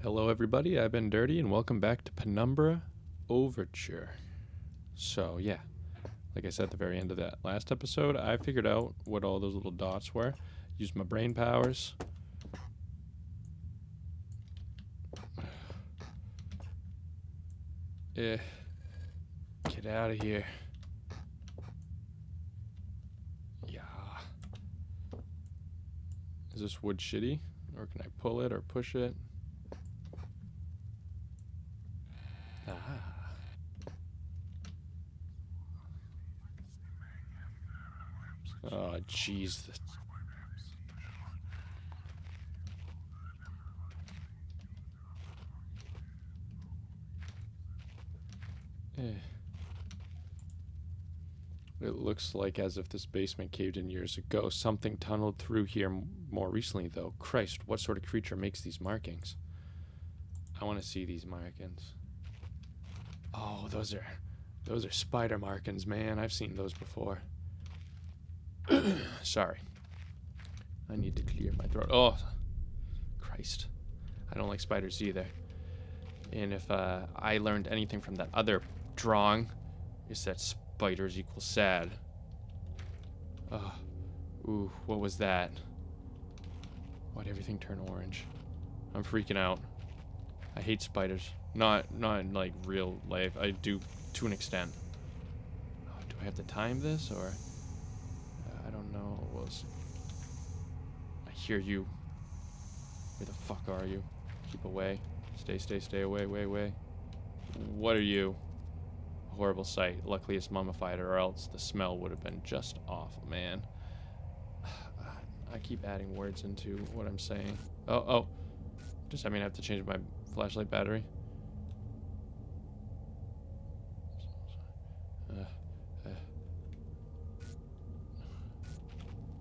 Hello everybody, I've been Dirty and welcome back to Penumbra Overture. So yeah, like I said at the very end of that last episode, I figured out what all those little dots were. Used my brain powers. Get out of here. Yeah. Is this wood shitty? Or can I pull it or push it? Ah. Oh, jeez. It looks like as if this basement caved in years ago. Something tunneled through here more recently, though. Christ, what sort of creature makes these markings? I want to see these markings. Oh, those are spider markings, man. I've seen those before. Sorry. I need to clear my throat. Oh, Christ. I don't like spiders either. And if I learned anything from that other drawing, is that spiders equal sad. Ooh, what was that? Why'd everything turn orange? I'm freaking out. I hate spiders. Not in like real life. I do to an extent. Oh, do I have to time this or? I don't know. I hear you. Where the fuck are you? Keep away. Stay away, way. What are you? A horrible sight. Luckily it's mummified or else the smell would have been just awful, man. I keep adding words into what I'm saying. Oh. Does that mean I have to change my flashlight battery?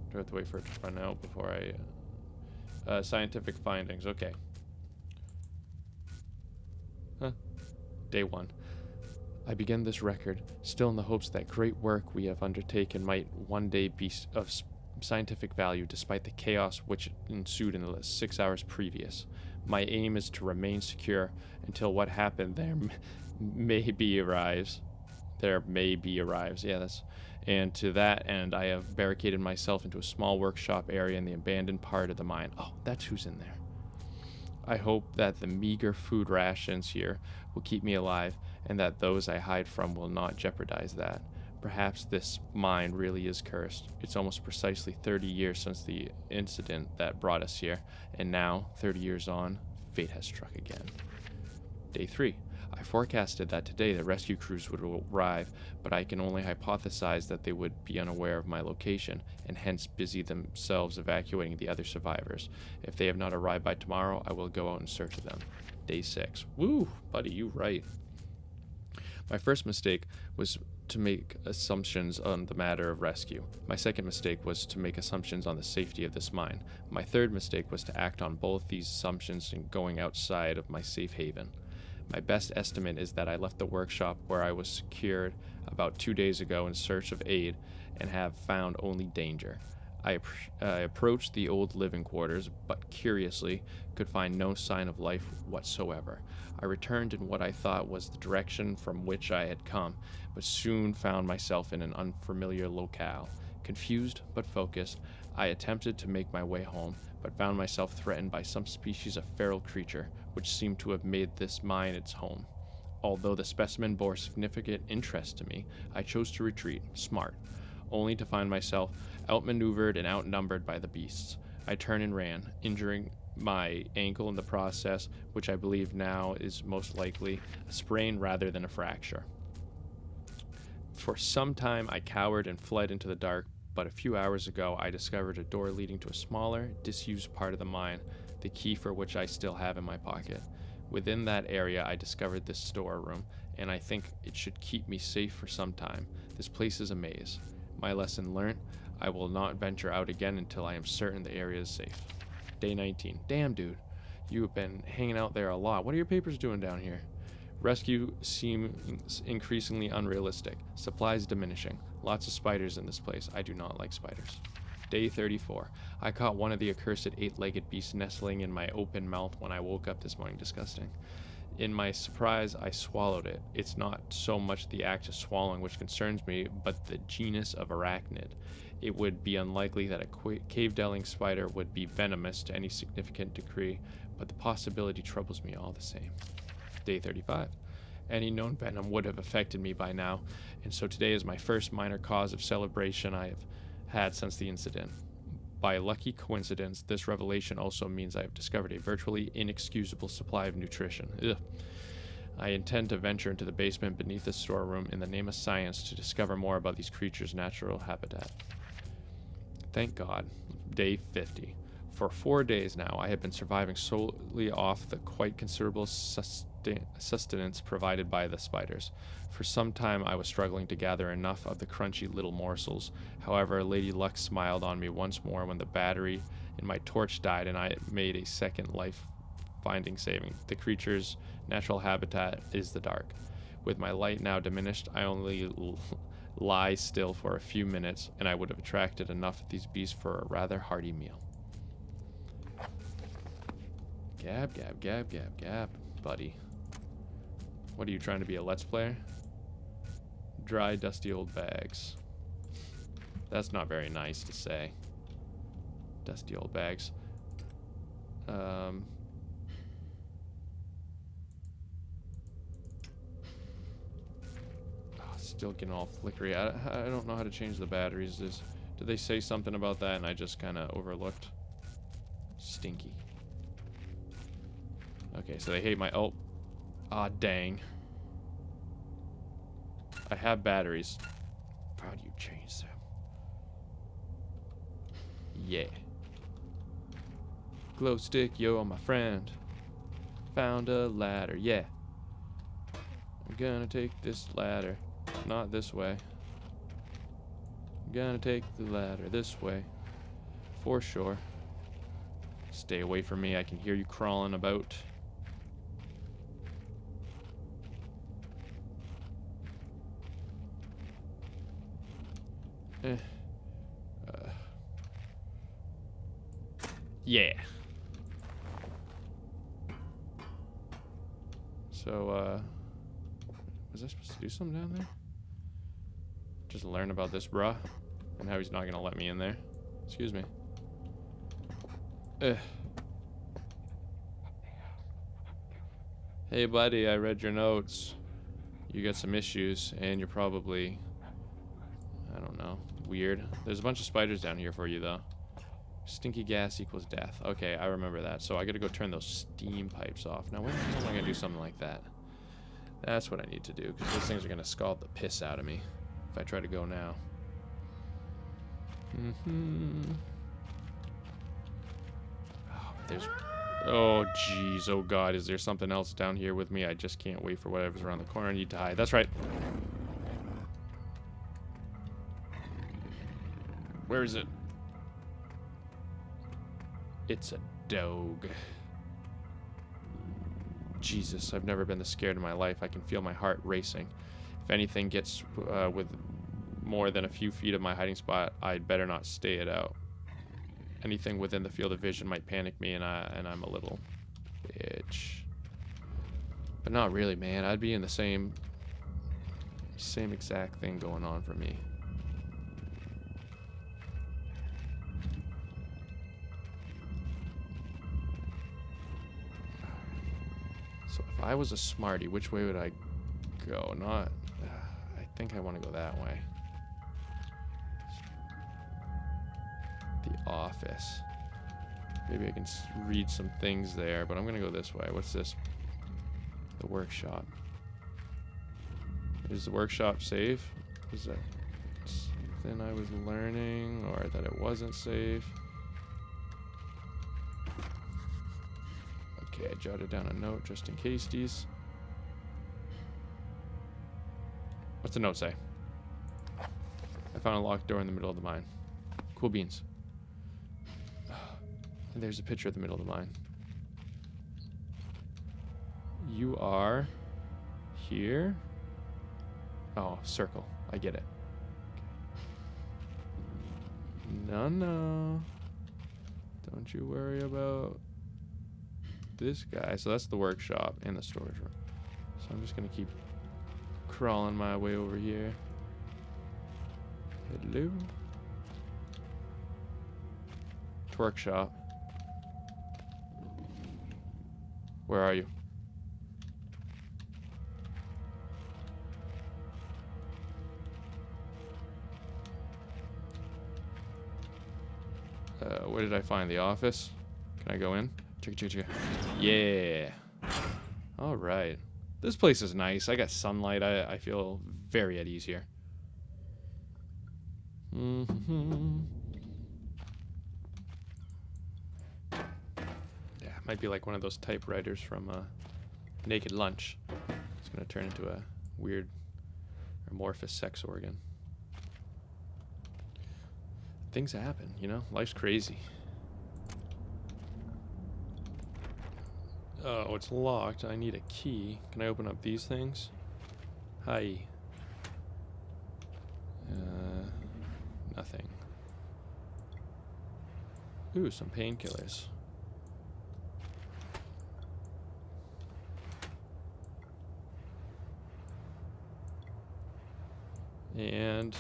Do I have to wait for it to run out before I... scientific findings, okay. Day 1. I begin this record, still in the hopes that great work we have undertaken might one day be of scientific value despite the chaos which ensued in the 6 hours previous. My aim is to remain secure until what happened there may be arrives. And to that end, I have barricaded myself into a small workshop area in the abandoned part of the mine. Oh, that's who's in there. I hope that the meager food rations here will keep me alive, and that those I hide from will not jeopardize that. Perhaps this mine really is cursed. It's almost precisely 30 years since the incident that brought us here, and now, 30 years on, fate has struck again. Day 3. I forecasted that today the rescue crews would arrive, but I can only hypothesize that they would be unaware of my location, and hence busy themselves evacuating the other survivors. If they have not arrived by tomorrow, I will go out in search of them. Day 6. Woo, buddy, you right. My first mistake was to make assumptions on the matter of rescue. My second mistake was to make assumptions on the safety of this mine. My third mistake was to act on both these assumptions in going outside of my safe haven. My best estimate is that I left the workshop where I was secured about 2 days ago in search of aid and have found only danger. I approached the old living quarters, but curiously could find no sign of life whatsoever. I returned in what I thought was the direction from which I had come, but soon found myself in an unfamiliar locale. Confused but focused, I attempted to make my way home, but found myself threatened by some species of feral creature, which seemed to have made this mine its home. Although the specimen bore significant interest to me, I chose to retreat, smart, only to find myself outmaneuvered and outnumbered by the beasts. I turned and ran, injuring my ankle in the process, which I believe now is most likely a sprain rather than a fracture. For some time I cowered and fled into the dark, but a few hours ago I discovered a door leading to a smaller, disused part of the mine, the key for which I still have in my pocket. Within that area I discovered this storeroom, and I think it should keep me safe for some time. This place is a maze. My lesson learnt, I will not venture out again until I am certain the area is safe. Day 19. Damn, dude. You have been hanging out there a lot. What are your papers doing down here? Rescue seems increasingly unrealistic. Supplies diminishing. Lots of spiders in this place. I do not like spiders. Day 34. I caught one of the accursed 8-legged beasts nestling in my open mouth when I woke up this morning. Disgusting. In my surprise, I swallowed it. It's not so much the act of swallowing which concerns me, but the genus of arachnid. It would be unlikely that a cave-dwelling spider would be venomous to any significant degree, but the possibility troubles me all the same. Day 35. Any known venom would have affected me by now, and so today is my first minor cause of celebration I have had since the incident. By lucky coincidence, this revelation also means I have discovered a virtually inexcusable supply of nutrition. Ugh. I intend to venture into the basement beneath the storeroom in the name of science to discover more about these creatures' natural habitat. Thank God. Day 50. For 4 days now, I have been surviving solely off the quite considerable sustenance provided by the spiders. For some time, I was struggling to gather enough of the crunchy little morsels. However, Lady Luck smiled on me once more when the battery in my torch died and I made a second life-finding saving. The creature's natural habitat is the dark. With my light now diminished, I only lie still for a few minutes, and I would have attracted enough of these beasts for a rather hearty meal. Gab, gab, gab, gab, gab, buddy. What are you trying to be, a Let's Player? Dry, dusty old bags. That's not very nice to say. Dusty old bags. Still getting all flickery. I don't know how to change the batteries. Did they say something about that and I just kind of overlooked? Stinky. Okay, so they hate my... Oh. Ah, dang. I have batteries. How do you change them? Yeah. Glow stick, yo, my friend. Found a ladder, yeah. I'm gonna take this ladder. Not this way. I'm gonna take the ladder this way. For sure. Stay away from me, I can hear you crawling about. Yeah. So, was I supposed to do something down there? Just learn about this bruh and how he's not gonna let me in there. Excuse me. Hey buddy, I read your notes. You got some issues and you're probably, I don't know, weird. There's a bunch of spiders down here for you though. Stinky gas equals death. Okay, I remember that. So I gotta go turn those steam pipes off. Now when am I gonna do something like that? That's what I need to do, because those things are gonna scald the piss out of me if I try to go now. Oh, there's... Oh, jeez. Oh, God. Is there something else down here with me? I just can't wait for whatever's around the corner. I need to hide. That's right. Where is it? It's a dog. Jesus, I've never been this scared in my life. I can feel my heart racing. If anything gets with more than a few feet of my hiding spot, I'd better not stay it out. Anything within the field of vision might panic me, and I'm a little bitch. But not really, man. I'd be in the same exact thing going on for me. So if I was a smarty, which way would I go? Not... I think I want to go that way. The office. Maybe I can read some things there, but I'm going to go this way. What's this? The workshop. Is the workshop safe? Is that something I was learning, or that it wasn't safe? Okay, I jotted down a note just in case these. What's the note say? I found a locked door in the middle of the mine. Cool beans. And there's a picture at the middle of the mine. You are here? Oh, circle. I get it. No, no. Don't you worry about this guy. So that's the workshop and the storage room. So I'm just gonna keep crawling my way over here. Hello? Workshop. Where are you? Where did I find the office? Can I go in? Check. Yeah. All right. This place is nice. I got sunlight. I feel very at ease here. Mm-hmm. Yeah, it might be like one of those typewriters from Naked Lunch. It's gonna turn into a weird amorphous sex organ. Things happen, you know? Life's crazy. Oh, it's locked. I need a key. Can I open up these things? Hi. Nothing. Ooh, some painkillers. And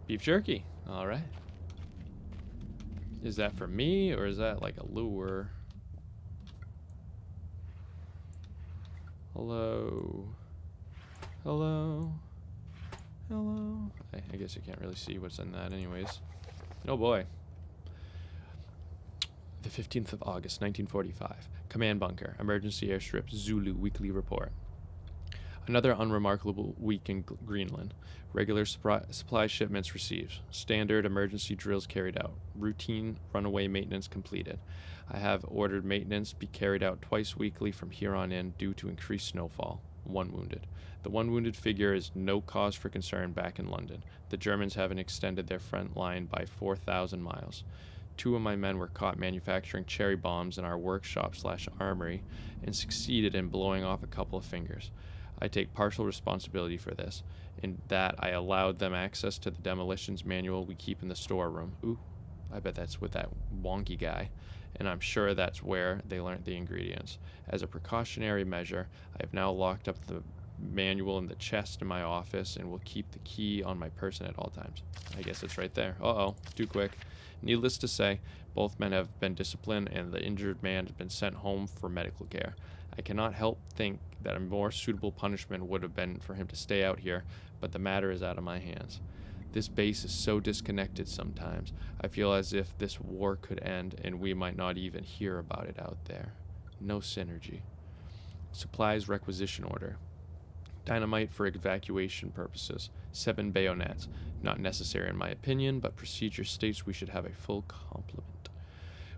beef jerky. All right. Is that for me, or is that like a lure? Hello? Hello? Hello? I guess you can't really see what's in that anyways. Oh boy. The 15th of August, 1945. Command bunker. Emergency airstrip. Zulu weekly report. Another unremarkable week in Greenland. Regular supply shipments received. Standard emergency drills carried out. Routine runaway maintenance completed. I have ordered maintenance be carried out twice weekly from here on in due to increased snowfall. 1 wounded. The 1 wounded figure is no cause for concern back in London. The Germans haven't extended their front line by 4,000 miles. 2 of my men were caught manufacturing cherry bombs in our workshop/armory and succeeded in blowing off a couple of fingers. I take partial responsibility for this, in that I allowed them access to the demolitions manual we keep in the storeroom. Ooh, I bet that's with that wonky guy. And I'm sure that's where they learned the ingredients. As a precautionary measure, I have now locked up the manual in the chest in my office and will keep the key on my person at all times. I guess it's right there. Uh-oh, too quick. Needless to say, both men have been disciplined and the injured man has been sent home for medical care. I cannot help think that a more suitable punishment would have been for him to stay out here, but the matter is out of my hands. This base is so disconnected sometimes. I feel as if this war could end and we might not even hear about it out there. No synergy. Supplies requisition order. Dynamite for evacuation purposes. 7 bayonets. Not necessary in my opinion, but procedure states we should have a full complement.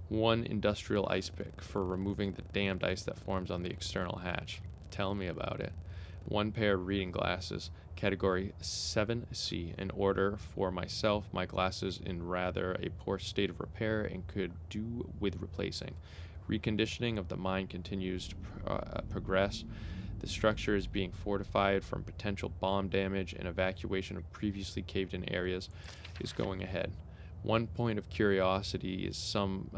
1 industrial ice pick for removing the damned ice that forms on the external hatch. Tell me about it. 1 pair of reading glasses, category 7C, in order for myself. My glasses in rather a poor state of repair and could do with replacing. Reconditioning of the mine continues to progress. The structure is being fortified from potential bomb damage, and evacuation of previously caved-in areas is going ahead. 1 point of curiosity is some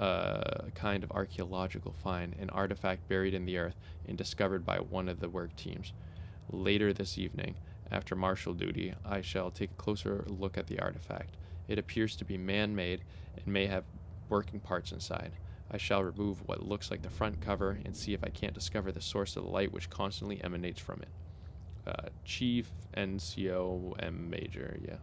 kind of archaeological find, an artifact buried in the earth and discovered by one of the work teams. Later this evening, after marshal duty, I shall take a closer look at the artifact. It appears to be man-made and may have working parts inside. I shall remove what looks like the front cover and see if I can't discover the source of the light which constantly emanates from it. Chief NCO M Major, yeah.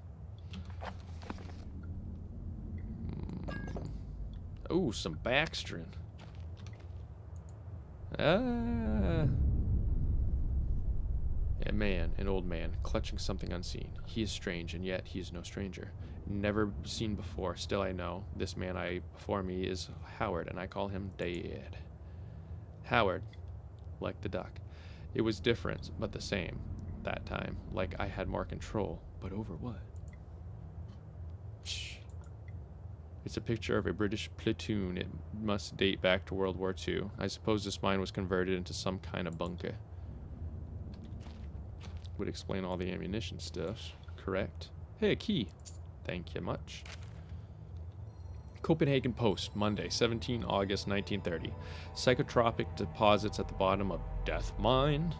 Oh, some Baxtrin. A man, an old man, clutching something unseen. He is strange, and yet he is no stranger. Never seen before, still I know. This man before me is Howard, and I call him Dad. Howard, like the duck. It was different, but the same. That time, like I had more control, but over what? Shh. It's a picture of a British platoon. It must date back to World War II. I suppose this mine was converted into some kind of bunker. Would explain all the ammunition stuff. Correct. Hey, a key. Thank you much. Copenhagen Post, Monday, 17 August 1930. Psychotropic deposits at the bottom of Death Mine.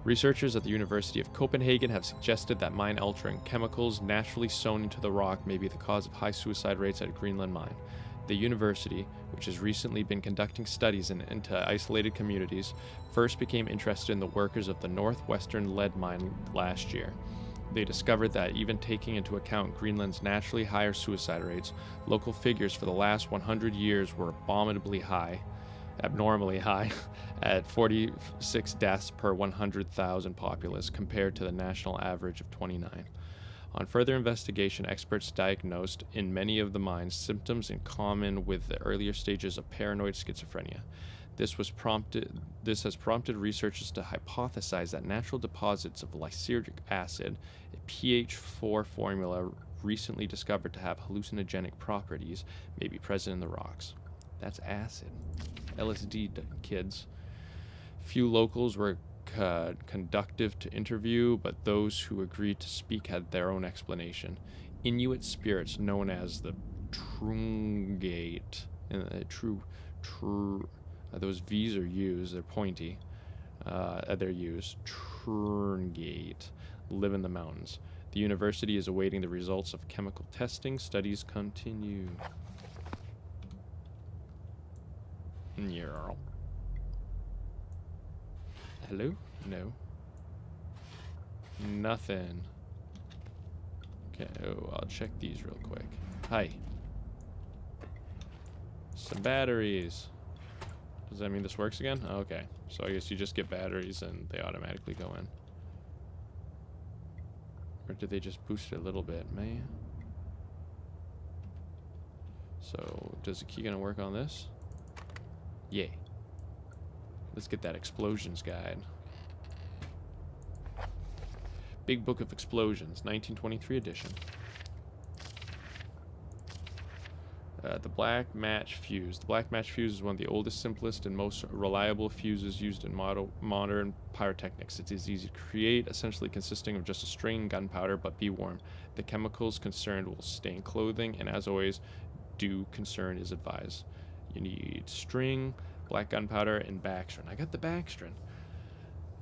Researchers at the University of Copenhagen have suggested that mine-altering chemicals naturally sown into the rock may be the cause of high suicide rates at a Greenland mine. The university, which has recently been conducting studies into isolated communities, first became interested in the workers of the northwestern lead mine last year. They discovered that even taking into account Greenland's naturally higher suicide rates, local figures for the last 100 years were abnormally high, at 46 deaths per 100,000 populace compared to the national average of 29. On further investigation, experts diagnosed in many of the mines symptoms in common with the earlier stages of paranoid schizophrenia. This has prompted researchers to hypothesize that natural deposits of lysergic acid, a pH 4 formula recently discovered to have hallucinogenic properties, may be present in the rocks. That's acid. LSD, kids. Few locals were conducive to interview, but those who agreed to speak had their own explanation. Inuit spirits known as the Trungate, those V's are used, they're pointy. They're used. Trungate live in the mountains. The university is awaiting the results of chemical testing. Studies continue. Yeah. Hello? No. Nothing. Okay, I'll check these real quick. Hi. Some batteries. Does that mean this works again? Oh, okay. So I guess you just get batteries and they automatically go in. Or did they just boost it a little bit, man? So, does the key gonna work on this? Yay. Let's get that explosions guide. Big Book of Explosions, 1923 edition. The black match fuse. The black match fuse is one of the oldest, simplest, and most reliable fuses used in modern pyrotechnics. It is easy to create, essentially consisting of just a string, gunpowder, but be warned. The chemicals concerned will stain clothing, and as always, due concern is advised. You need string, black gunpowder, and backstring. I got the backstring.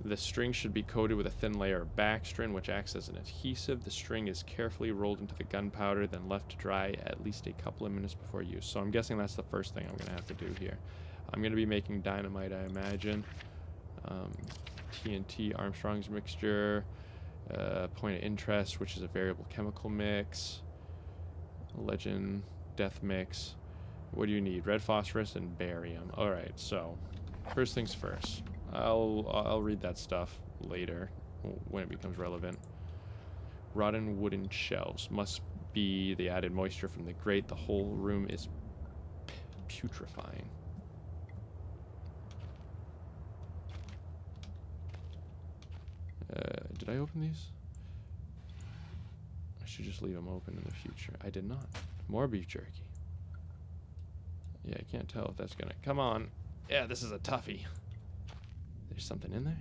The string should be coated with a thin layer of backstring, which acts as an adhesive. The string is carefully rolled into the gunpowder, then left to dry at least a couple of minutes before use. So I'm guessing that's the first thing I'm going to have to do here. I'm going to be making dynamite, I imagine. TNT, Armstrong's mixture, point of interest, which is a variable chemical mix, legend, death mix. What do you need? Red phosphorus and barium. All right, so first things first. I'll read that stuff later when it becomes relevant. Rotten wooden shelves must be the added moisture from the grate. The whole room is putrefying. Did I open these? I should just leave them open in the future. I did not. More beef jerky. Yeah, I can't tell if that's gonna... Come on. Yeah, this is a toughie. There's something in there?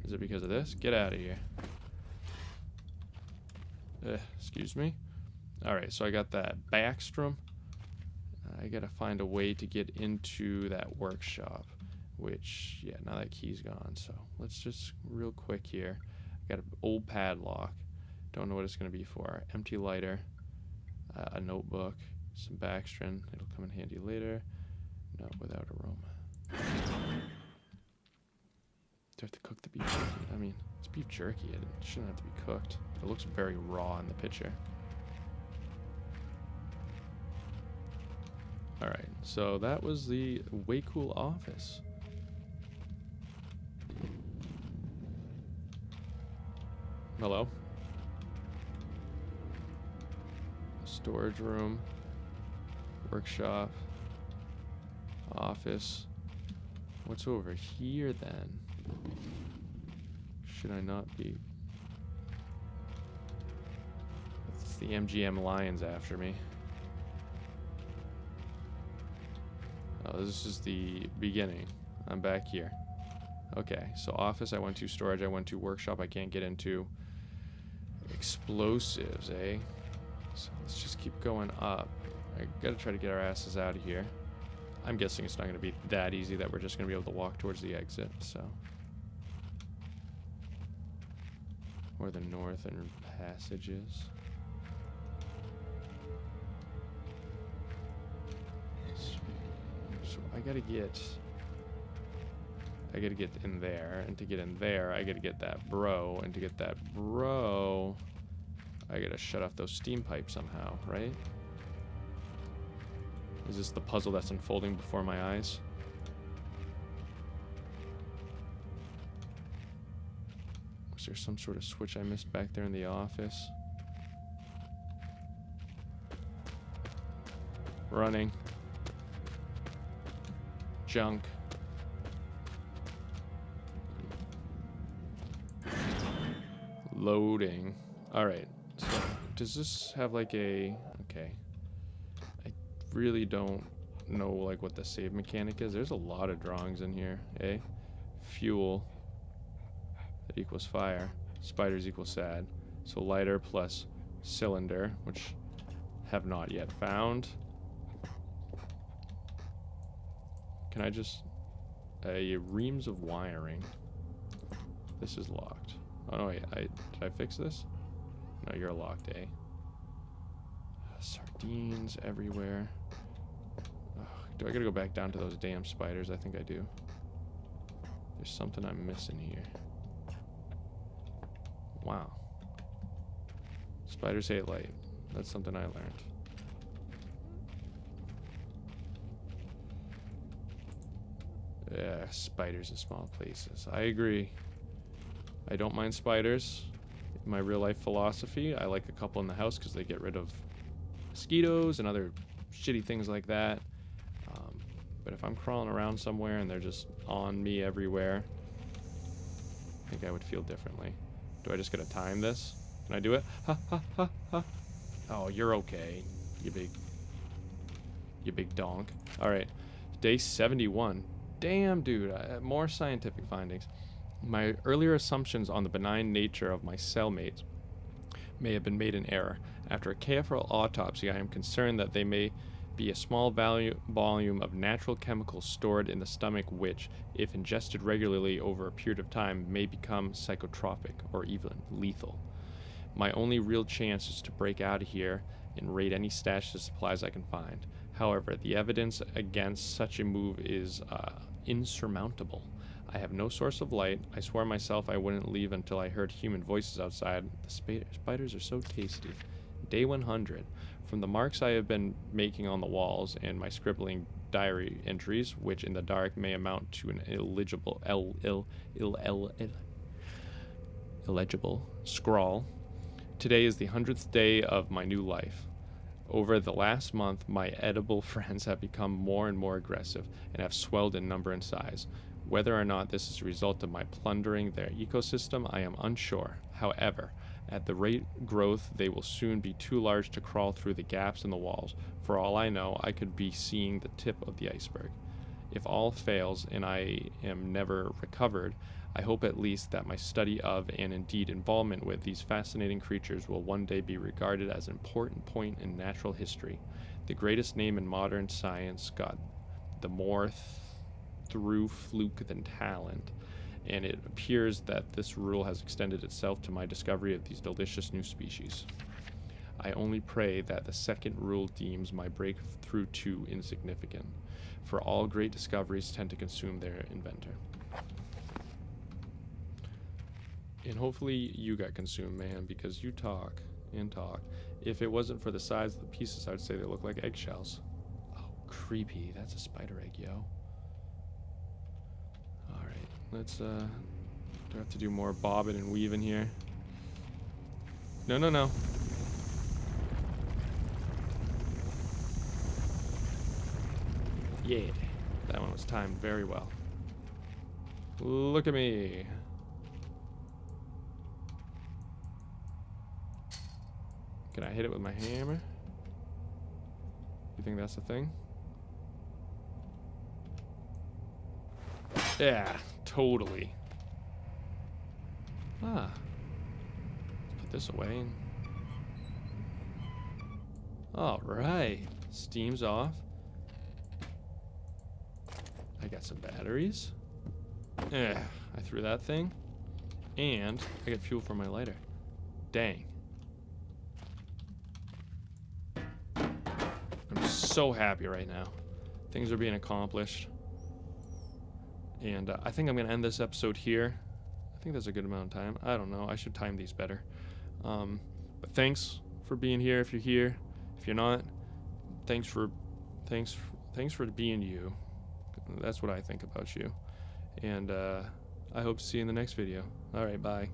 Is it because of this? Get out of here. Excuse me. Alright, so I got that backstrom. I gotta find a way to get into that workshop. Which, yeah, now that key's gone. So let's just real quick here. I got an old padlock. Don't know what it's gonna be for. Empty lighter. A notebook. Some backstring. It'll come in handy later. No, without aroma. Do I have to cook the beef jerky? I mean, it's beef jerky. It shouldn't have to be cooked. It looks very raw in the picture. Alright, so that was the way cool office. Hello? Storage room. Workshop. Office. What's over here then? Should I not be? It's the MGM Lions after me. Oh, this is the beginning. I'm back here. Okay, so office I went to, storage I went to, workshop I can't get into. Explosives, eh? So let's just keep going up. I gotta try to get our asses out of here. I'm guessing it's not gonna be that easy that we're just gonna be able to walk towards the exit, so. Where the northern passage is. So I gotta get in there, and to get in there, I gotta get that bro, and to get that bro, I gotta shut off those steam pipes somehow, right? Is this the puzzle that's unfolding before my eyes? Was there some sort of switch I missed back there in the office? Running. Junk. Loading. Alright. So, does this have like a... Okay. I really don't know like what the save mechanic is. There's a lot of drawings in here, eh? Fuel. That equals fire. Spiders equals sad. So lighter plus cylinder, which have not yet found. Can I just... reams of wiring. This is locked. Oh no, wait, did I fix this? No, you're locked, eh? Sardines everywhere. Ugh, do I gotta go back down to those damn spiders? I think I do. There's something I'm missing here. Wow. Spiders hate light. That's something I learned. Yeah, spiders in small places. I agree. I don't mind spiders. In my real life philosophy, I like a couple in the house because they get rid of mosquitoes and other shitty things like that. But if I'm crawling around somewhere and they're just on me everywhere, I think I would feel differently. Do I just gotta time this? Can I do it? Ha ha ha ha. Oh, you're okay, you big donk. All right, day 71. Damn, dude, more scientific findings. My earlier assumptions on the benign nature of my cellmates may have been made in error. After a careful autopsy, I am concerned that they may be a small volume of natural chemicals stored in the stomach which, if ingested regularly over a period of time, may become psychotropic or even lethal. My only real chance is to break out of here and raid any stash of supplies I can find. However, the evidence against such a move is insurmountable. I have no source of light. I swore myself I wouldn't leave until I heard human voices outside. The spiders are so tasty. Day 100. From the marks I have been making on the walls and my scribbling diary entries, which in the dark may amount to an illegible scrawl, today is the 100th day of my new life. Over the last month, my edible friends have become more and more aggressive and have swelled in number and size. Whether or not this is a result of my plundering their ecosystem, I am unsure. However, at the rate growth, they will soon be too large to crawl through the gaps in the walls. For all I know, I could be seeing the tip of the iceberg. If all fails and I am never recovered, I hope at least that my study of and indeed involvement with these fascinating creatures will one day be regarded as an important point in natural history. The greatest name in modern science got the more through fluke than talent, and it appears that this rule has extended itself to my discovery of these delicious new species. I only pray that the second rule deems my breakthrough too insignificant, for all great discoveries tend to consume their inventor. And hopefully you got consumed, man, because you talk and talk. If it wasn't for the size of the pieces, I would say they look like eggshells. Oh, creepy. That's a spider egg, yo. Alright, let's, do I have to do more bobbing and weaving here? No, no, no. Yeah, that one was timed very well. Look at me. Can I hit it with my hammer? You think that's the thing? Yeah, totally. Ah. Let's put this away. Alright. Steam's off. I got some batteries. I threw that thing. And I got fuel for my lighter. Dang. I'm so happy right now. Things are being accomplished. And I think I'm going to end this episode here. I think that's a good amount of time. I don't know. I should time these better. But thanks for being here if you're here. If you're not, thanks for being you. That's what I think about you. And I hope to see you in the next video. All right, bye.